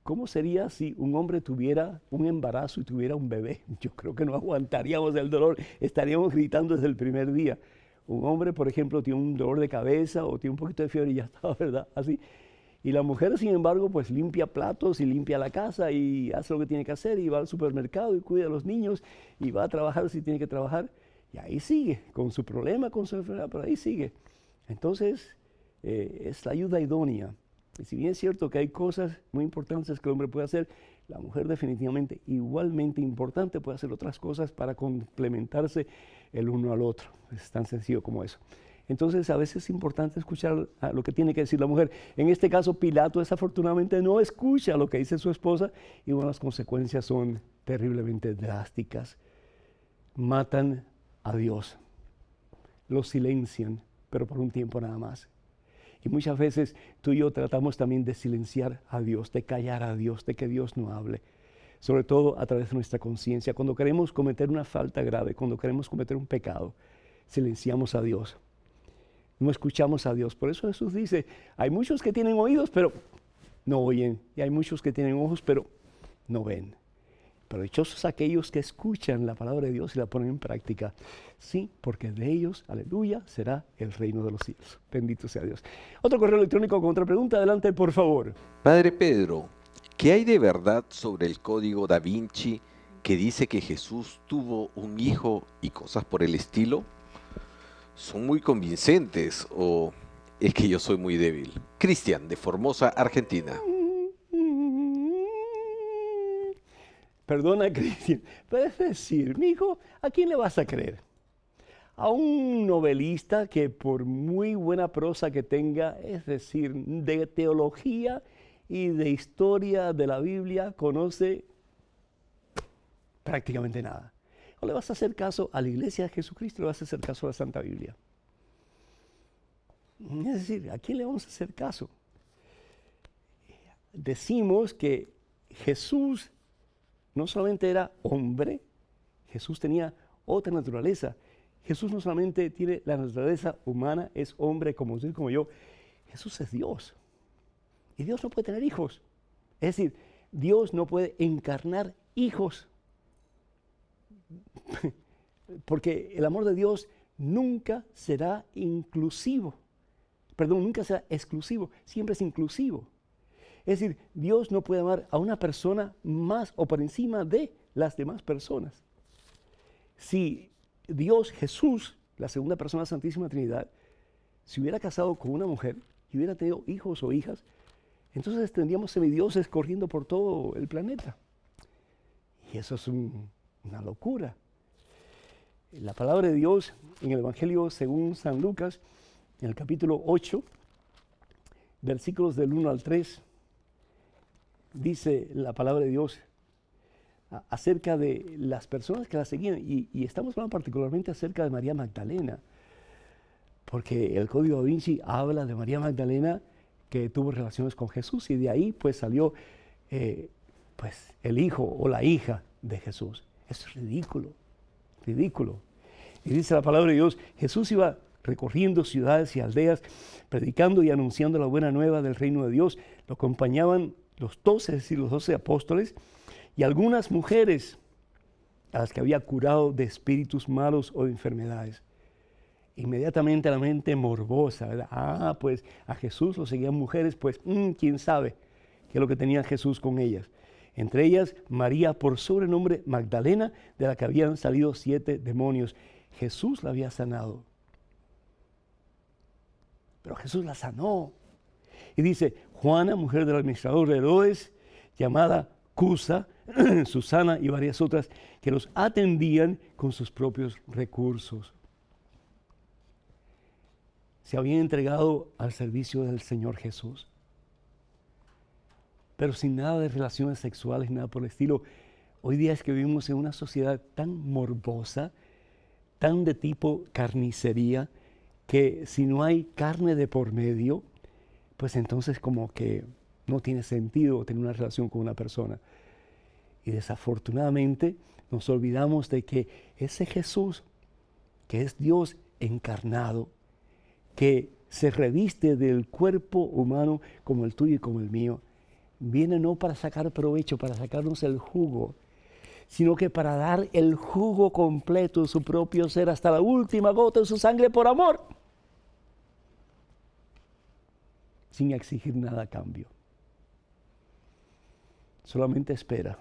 Speaker 1: ¿Cómo sería si un hombre tuviera un embarazo y tuviera un bebé? Yo creo que no aguantaríamos el dolor, estaríamos gritando desde el primer día. Un hombre, por ejemplo, tiene un dolor de cabeza o tiene un poquito de fiebre y ya está, ¿verdad? Así. Y la mujer, sin embargo, pues limpia platos y limpia la casa y hace lo que tiene que hacer y va al supermercado y cuida a los niños y va a trabajar si tiene que trabajar. Y ahí sigue, con su problema, con su enfermedad, pero ahí sigue. Entonces, es la ayuda idónea. Y si bien es cierto que hay cosas muy importantes que el hombre puede hacer, la mujer definitivamente igualmente importante puede hacer otras cosas para complementarse el uno al otro. Es tan sencillo como eso. Entonces, a veces es importante escuchar lo que tiene que decir la mujer. En este caso, Pilato desafortunadamente no escucha lo que dice su esposa y bueno, las consecuencias son terriblemente drásticas. Matan a Dios, lo silencian, pero por un tiempo nada más. Y muchas veces tú y yo tratamos también de silenciar a Dios, de callar a Dios, de que Dios no hable, sobre todo a través de nuestra conciencia. Cuando queremos cometer una falta grave, cuando queremos cometer un pecado, silenciamos a Dios, no escuchamos a Dios. Por eso Jesús dice, hay muchos que tienen oídos, pero no oyen, y hay muchos que tienen ojos, pero no ven. Pero dichosos aquellos que escuchan la palabra de Dios y la ponen en práctica. Sí, porque de ellos, aleluya, será el reino de los cielos. Bendito sea Dios. Otro correo electrónico con otra pregunta. Adelante, por favor.
Speaker 4: Padre Pedro, ¿qué hay de verdad sobre el código Da Vinci que dice que Jesús tuvo un hijo y cosas por el estilo? ¿Son muy convincentes o es que yo soy muy débil? Cristian, de Formosa, Argentina.
Speaker 1: Perdona, Cristian, pero es decir, mi hijo, ¿a quién le vas a creer? ¿A un novelista que por muy buena prosa que tenga, es decir, de teología y de historia de la Biblia, conoce prácticamente nada? ¿O le vas a hacer caso a la Iglesia de Jesucristo o le vas a hacer caso a la Santa Biblia? Es decir, ¿a quién le vamos a hacer caso? Decimos que Jesús no solamente era hombre, Jesús tenía otra naturaleza. Jesús no solamente tiene la naturaleza humana, es hombre como usted y como yo. Jesús es Dios. Y Dios no puede tener hijos. Es decir, Dios no puede encarnar hijos. Porque el amor de Dios nunca será inclusivo. Perdón, nunca será exclusivo, siempre es inclusivo. Es decir, Dios no puede amar a una persona más o por encima de las demás personas. Si Dios, Jesús, la segunda persona de la Santísima Trinidad, se hubiera casado con una mujer y hubiera tenido hijos o hijas, entonces tendríamos semidioses corriendo por todo el planeta. Y eso es una locura. La palabra de Dios en el Evangelio según San Lucas, en el capítulo 8, versículos del 1 al 3, dice la palabra de Dios: acerca de las personas que la seguían, y estamos hablando particularmente acerca de María Magdalena, porque el Código Da Vinci habla de María Magdalena que tuvo relaciones con Jesús, y de ahí pues salió pues el hijo o la hija de Jesús. Es ridículo, ridículo. Y dice la palabra de Dios, Jesús iba recorriendo ciudades y aldeas, predicando y anunciando la buena nueva del reino de Dios. Lo acompañaban los 12, es decir, los 12 apóstoles, y algunas mujeres a las que había curado de espíritus malos o de enfermedades. Inmediatamente la mente morbosa, ¿verdad? Pues a Jesús lo seguían mujeres, pues quién sabe qué es lo que tenía Jesús con ellas. Entre ellas, María, por sobrenombre Magdalena, de la que habían salido 7 demonios. Jesús la había sanado. Pero Jesús la sanó. Y dice, Juana, mujer del administrador de Herodes, llamada Cusa, Susana y varias otras, que los atendían con sus propios recursos. Se habían entregado al servicio del Señor Jesús, pero sin nada de relaciones sexuales, nada por el estilo. Hoy día es que vivimos en una sociedad tan morbosa, tan de tipo carnicería, que si no hay carne de por medio, pues entonces como que no tiene sentido tener una relación con una persona. Y desafortunadamente nos olvidamos de que ese Jesús, que es Dios encarnado, que se reviste del cuerpo humano como el tuyo y como el mío, viene no para sacar provecho, para sacarnos el jugo, sino que para dar el jugo completo de su propio ser hasta la última gota de su sangre por amor, sin exigir nada a cambio. Solamente espera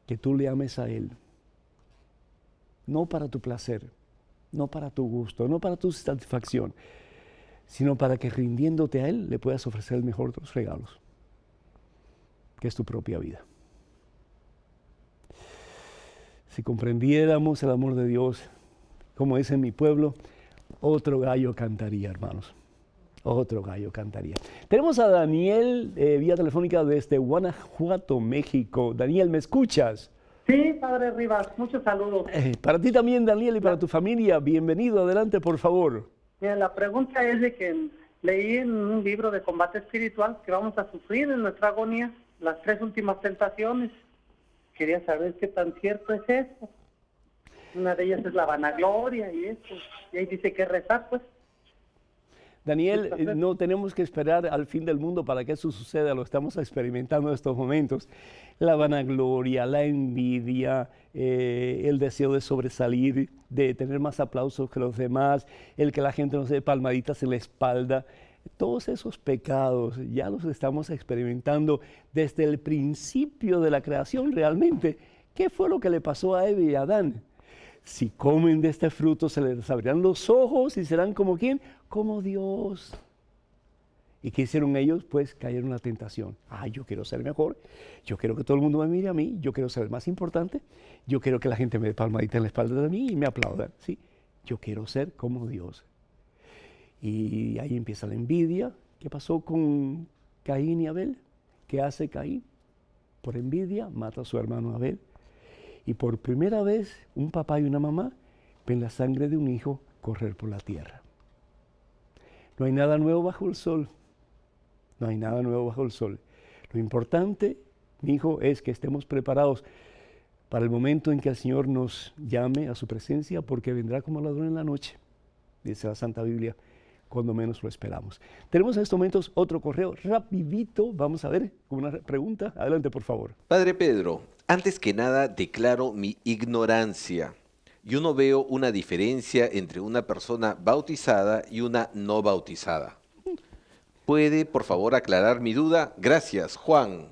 Speaker 1: que tú le ames a Él, no para tu placer, no para tu gusto, no para tu satisfacción, sino para que rindiéndote a Él le puedas ofrecer el mejor de los regalos, que es tu propia vida. Si comprendiéramos el amor de Dios, como dice en mi pueblo, otro gallo cantaría, hermanos. Otro gallo cantaría. Tenemos a Daniel vía telefónica desde Guanajuato, México. Daniel, ¿me escuchas?
Speaker 6: Sí, Padre Rivas, muchos saludos.
Speaker 1: Para ti también, Daniel, y para tu familia, bienvenido. Adelante, por favor.
Speaker 6: Mira, la pregunta es de que leí en un libro de combate espiritual que vamos a sufrir en nuestra agonía las 3 últimas tentaciones. Quería saber qué tan cierto es eso. Una de ellas es la vanagloria y eso. Y ahí dice que rezar, pues.
Speaker 1: Daniel, no tenemos que esperar al fin del mundo para que eso suceda, lo estamos experimentando en estos momentos. La vanagloria, la envidia, el deseo de sobresalir, de tener más aplausos que los demás, el que la gente nos dé palmaditas en la espalda, todos esos pecados ya los estamos experimentando desde el principio de la creación realmente. ¿Qué fue lo que le pasó a Eva y a Adán? Si comen de este fruto se les abrirán los ojos y serán como ¿quién? Como Dios. ¿Y qué hicieron ellos? Pues cayeron en la tentación. Yo quiero ser mejor, yo quiero que todo el mundo me mire a mí, yo quiero ser el más importante, yo quiero que la gente me dé palmadita en la espalda de mí y me aplaudan. ¿Sí? Yo quiero ser como Dios. Y ahí empieza la envidia. ¿Qué pasó con Caín y Abel? ¿Qué hace Caín? Por envidia mata a su hermano Abel. Y por primera vez, un papá y una mamá ven la sangre de un hijo correr por la tierra. No hay nada nuevo bajo el sol. No hay nada nuevo bajo el sol. Lo importante, mi hijo, es que estemos preparados para el momento en que el Señor nos llame a su presencia, porque vendrá como ladrón en la noche, dice la Santa Biblia, cuando menos lo esperamos. Tenemos en estos momentos otro correo rapidito. Vamos a ver con una pregunta. Adelante, por favor.
Speaker 4: Padre Pedro, antes que nada declaro mi ignorancia. Yo no veo una diferencia entre una persona bautizada y una no bautizada. ¿Puede, por favor, aclarar mi duda? Gracias, Juan.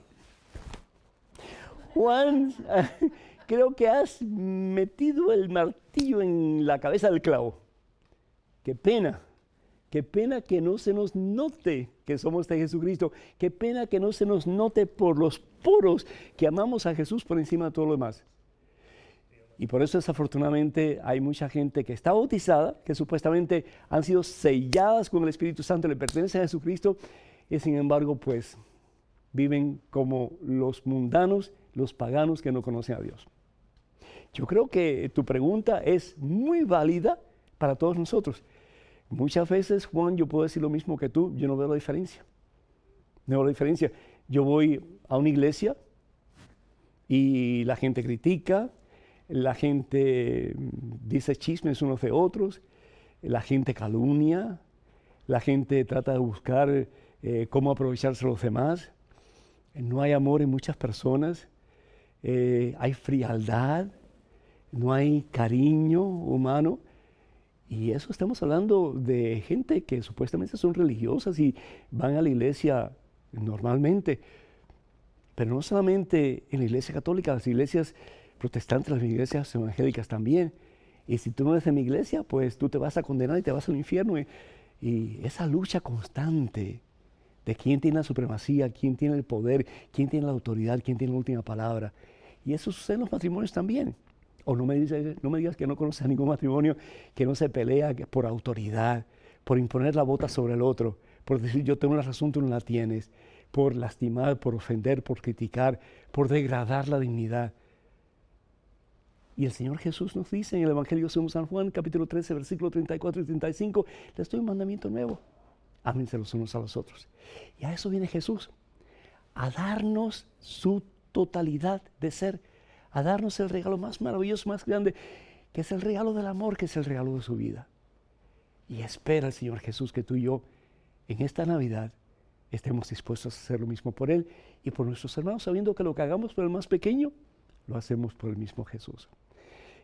Speaker 1: Juan, creo que has metido el martillo en la cabeza del clavo. Qué pena que no se nos note que somos de Jesucristo. Qué pena que no se nos note por los poros que amamos a Jesús por encima de todo lo demás. Y por eso desafortunadamente hay mucha gente que está bautizada, que supuestamente han sido selladas con el Espíritu Santo, le pertenecen a Jesucristo, y sin embargo pues viven como los mundanos, los paganos que no conocen a Dios. Yo creo que tu pregunta es muy válida para todos nosotros. Muchas veces, Juan, yo puedo decir lo mismo que tú, yo no veo la diferencia. No veo la diferencia. Yo voy a una iglesia y la gente critica, la gente dice chismes unos de otros, la gente calumnia, la gente trata de buscar cómo aprovecharse de los demás. No hay amor en muchas personas, hay frialdad, no hay cariño humano. Y eso estamos hablando de gente que supuestamente son religiosas y van a la iglesia normalmente. Pero no solamente en la iglesia católica, las iglesias protestantes, las iglesias evangélicas también. Y si tú no eres de mi iglesia, pues tú te vas a condenar y te vas al infierno. Y esa lucha constante de quién tiene la supremacía, quién tiene el poder, quién tiene la autoridad, quién tiene la última palabra. Y eso sucede en los matrimonios también. O no me digas que no conoces a ningún matrimonio que no se pelea por autoridad, por imponer la bota sobre el otro, por decir yo tengo una razón, tú no la tienes, por lastimar, por ofender, por criticar, por degradar la dignidad. Y el Señor Jesús nos dice en el Evangelio según San Juan, capítulo 13, versículo 34 y 35, les doy un mandamiento nuevo, ámense los unos a los otros. Y a eso viene Jesús, a darnos su totalidad de ser, a darnos el regalo más maravilloso, más grande, que es el regalo del amor, que es el regalo de su vida. Y espera el Señor Jesús que tú y yo, en esta Navidad, estemos dispuestos a hacer lo mismo por Él y por nuestros hermanos, sabiendo que lo que hagamos por el más pequeño, lo hacemos por el mismo Jesús.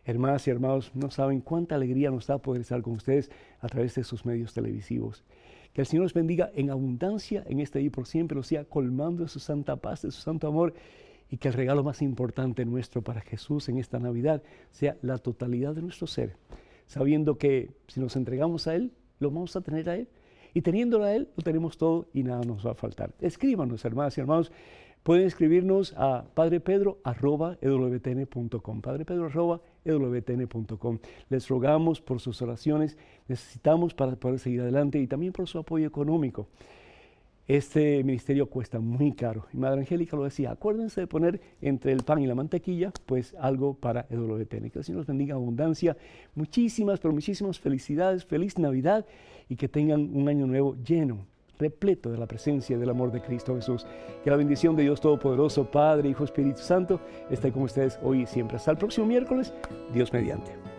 Speaker 1: Hermanas y hermanos, no saben cuánta alegría nos da poder estar con ustedes a través de sus medios televisivos. Que el Señor los bendiga en abundancia en este día y por siempre, los siga colmando de su santa paz, de su santo amor, y que el regalo más importante nuestro para Jesús en esta Navidad sea la totalidad de nuestro ser, sabiendo que si nos entregamos a Él, lo vamos a tener a Él, y teniéndolo a Él, lo tenemos todo y nada nos va a faltar. Escríbanos, hermanas y hermanos, pueden escribirnos a padrepedro@ewtn.com, padrepedro@ewtn.com. Les rogamos por sus oraciones, necesitamos para poder seguir adelante y también por su apoyo económico. Este ministerio cuesta muy caro. Y Madre Angélica lo decía, acuérdense de poner entre el pan y la mantequilla, pues algo para EWTN. Que el Señor los bendiga en abundancia. Muchísimas, pero muchísimas felicidades, feliz Navidad y que tengan un año nuevo lleno, repleto de la presencia y del amor de Cristo Jesús. Que la bendición de Dios Todopoderoso, Padre, Hijo, Espíritu Santo, esté con ustedes hoy y siempre. Hasta el próximo miércoles, Dios mediante.